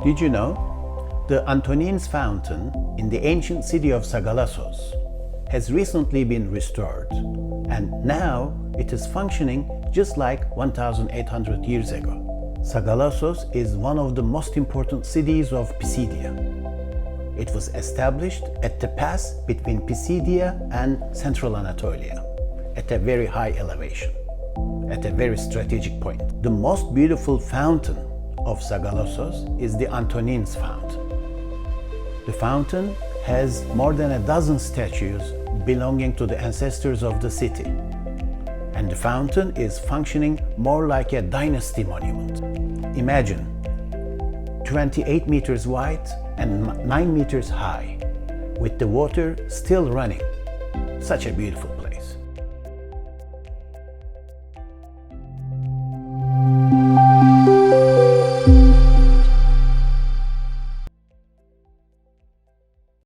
Did you know? The Antonines Fountain in the ancient city of Sagalassos has recently been restored, and now it is functioning just like 1800 years ago. Sagalassos is one of the most important cities of Pisidia. It was established at the pass between Pisidia and Central Anatolia, at a very high elevation, at a very strategic point. The most beautiful fountain of Sagalassos is the Antonines Fountain. The fountain has more than a dozen statues belonging to the ancestors of the city, and the fountain is functioning more like a Dynasty Monument. Imagine 28 meters wide and 9 meters high, with the water still running. Such a beautiful